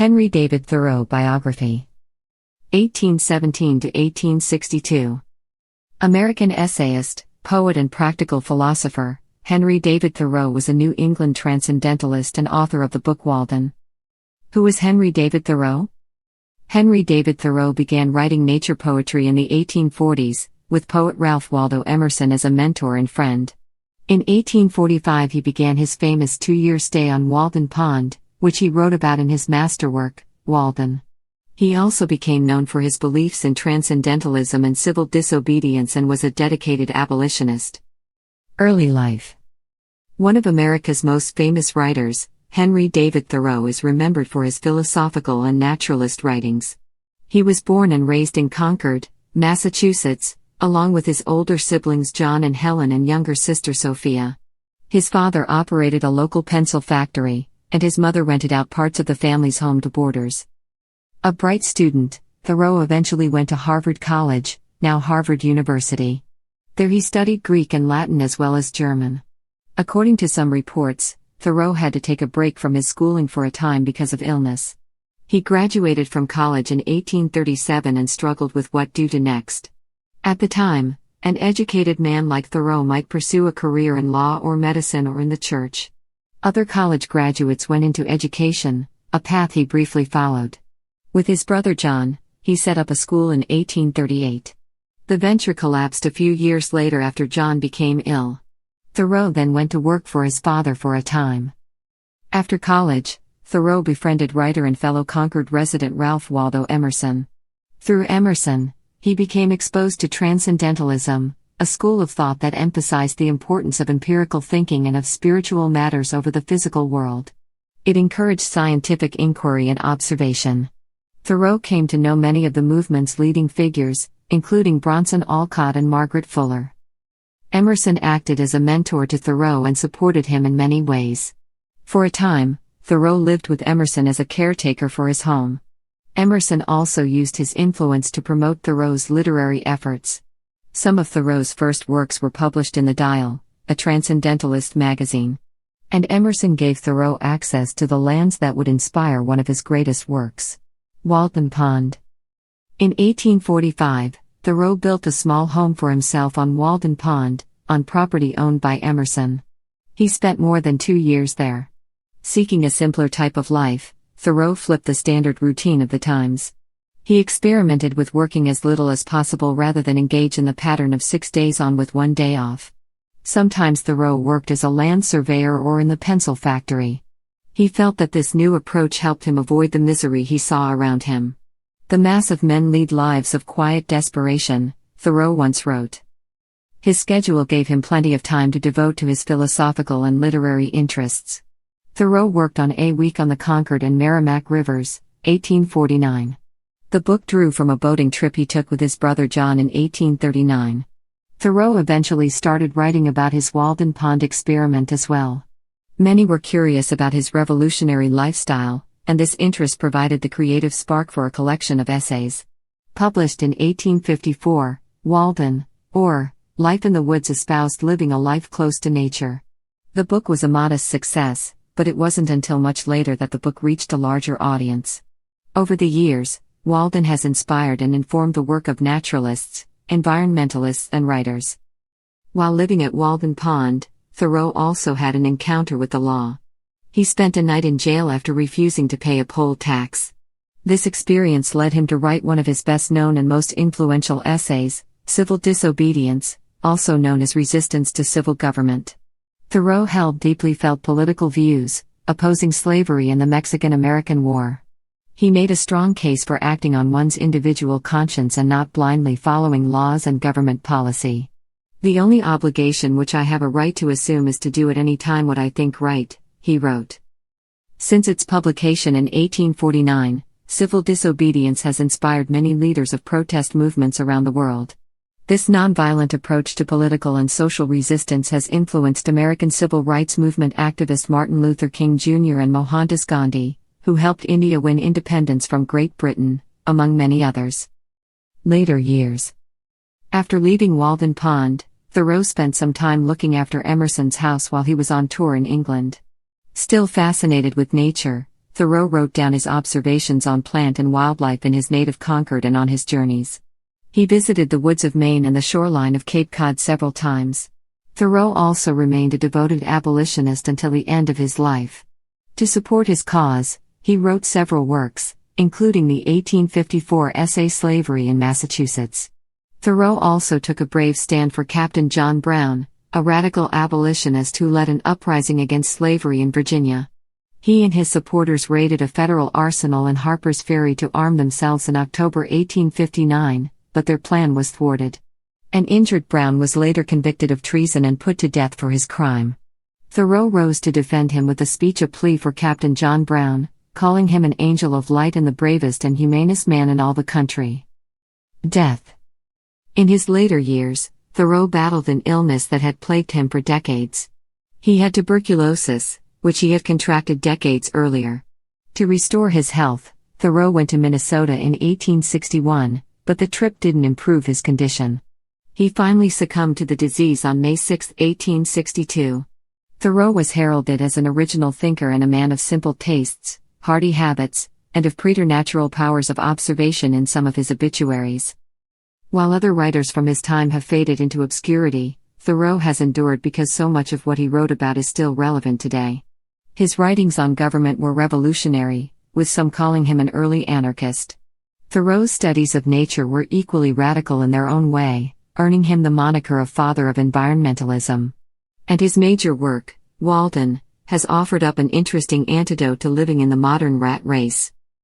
Henry David Thoreau Biography. 1817 to 1862. American essayist, poet and practical philosopher, Henry David Thoreau was a New England transcendentalist and author of the book Walden. Who was Henry David Thoreau? Henry David Thoreau began writing nature poetry in the 1840s, with poet Ralph Waldo Emerson as a mentor and friend. In 1845 he began his famous 2-year stay on Walden Pond, which he wrote about in his masterwork, Walden. He also became known for his beliefs in transcendentalism and civil disobedience and was a dedicated abolitionist. Early life. One of America's most famous writers, Henry David Thoreau is remembered for his philosophical and naturalist writings. He was born and raised in Concord, Massachusetts, along with his older siblings John and Helen and younger sister Sophia. His father operated a local pencil factory, and his mother rented out parts of the family's home to boarders. A bright student, Thoreau eventually went to Harvard College, now Harvard University. There he studied Greek and Latin as well as German. According to some reports, Thoreau had to take a break from his schooling for a time because of illness. He graduated from college in 1837 and struggled with what to do next. At the time, an educated man like Thoreau might pursue a career in law or medicine or in the church. Other college graduates went into education, a path he briefly followed. With his brother John, he set up a school in 1838. The venture collapsed a few years later after John became ill. Thoreau then went to work for his father for a time. After college, Thoreau befriended writer and fellow Concord resident Ralph Waldo Emerson. Through Emerson, he became exposed to Transcendentalism, a school of thought that emphasized the importance of empirical thinking and of spiritual matters over the physical world. It encouraged scientific inquiry and observation. Thoreau came to know many of the movement's leading figures, including Bronson Alcott and Margaret Fuller. Emerson acted as a mentor to Thoreau and supported him in many ways. For a time, Thoreau lived with Emerson as a caretaker for his home. Emerson also used his influence to promote Thoreau's literary efforts. Some of Thoreau's first works were published in The Dial, a transcendentalist magazine. And Emerson gave Thoreau access to the lands that would inspire one of his greatest works, Walden Pond. In 1845, Thoreau built a small home for himself on Walden Pond, on property owned by Emerson. He spent more than 2 years there. Seeking a simpler type of life, Thoreau flipped the standard routine of the times. He experimented with working as little as possible rather than engage in the pattern of 6 days on with 1 day off. Sometimes Thoreau worked as a land surveyor or in the pencil factory. He felt that this new approach helped him avoid the misery he saw around him. "The mass of men lead lives of quiet desperation," Thoreau once wrote. His schedule gave him plenty of time to devote to his philosophical and literary interests. Thoreau worked on A Week on the Concord and Merrimack Rivers, 1849. The book drew from a boating trip he took with his brother John in 1839. Thoreau eventually started writing about his Walden Pond experiment as well. Many were curious about his revolutionary lifestyle, and this interest provided the creative spark for a collection of essays. Published in 1854, Walden, or Life in the Woods, espoused living a life close to nature. The book was a modest success, but it wasn't until much later that the book reached a larger audience. Over the years, Walden has inspired and informed the work of naturalists, environmentalists, and writers. While living at Walden Pond, Thoreau also had an encounter with the law. He spent a night in jail after refusing to pay a poll tax. This experience led him to write one of his best-known and most influential essays, Civil Disobedience, also known as Resistance to Civil Government. Thoreau held deeply felt political views, opposing slavery and the Mexican-American War. He made a strong case for acting on one's individual conscience and not blindly following laws and government policy. "The only obligation which I have a right to assume is to do at any time what I think right," he wrote. Since its publication in 1849, Civil Disobedience has inspired many leaders of protest movements around the world. This nonviolent approach to political and social resistance has influenced American civil rights movement activist Martin Luther King Jr. and Mohandas Gandhi, who helped India win independence from Great Britain, among many others. Later years. After leaving Walden Pond, Thoreau spent some time looking after Emerson's house while he was on tour in England. Still fascinated with nature, Thoreau wrote down his observations on plant and wildlife in his native Concord and on his journeys. He visited the woods of Maine and the shoreline of Cape Cod several times. Thoreau also remained a devoted abolitionist until the end of his life. To support his cause, he wrote several works, including the 1854 essay Slavery in Massachusetts. Thoreau also took a brave stand for Captain John Brown, a radical abolitionist who led an uprising against slavery in Virginia. He and his supporters raided a federal arsenal in Harper's Ferry to arm themselves in October 1859, but their plan was thwarted. An injured Brown was later convicted of treason and put to death for his crime. Thoreau rose to defend him with a speech of plea for Captain John Brown, calling him an angel of light and the bravest and humanest man in all the country. Death. In his later years, Thoreau battled an illness that had plagued him for decades. He had tuberculosis, which he had contracted decades earlier. To restore his health, Thoreau went to Minnesota in 1861, but the trip didn't improve his condition. He finally succumbed to the disease on May 6, 1862. Thoreau was heralded as an original thinker and a man of simple tastes, hearty habits, and of preternatural powers of observation in some of his obituaries. While other writers from his time have faded into obscurity, Thoreau has endured because so much of what he wrote about is still relevant today. His writings on government were revolutionary, with some calling him an early anarchist. Thoreau's studies of nature were equally radical in their own way, earning him the moniker of Father of Environmentalism. And his major work, Walden, has offered up an interesting antidote to living in the modern rat race.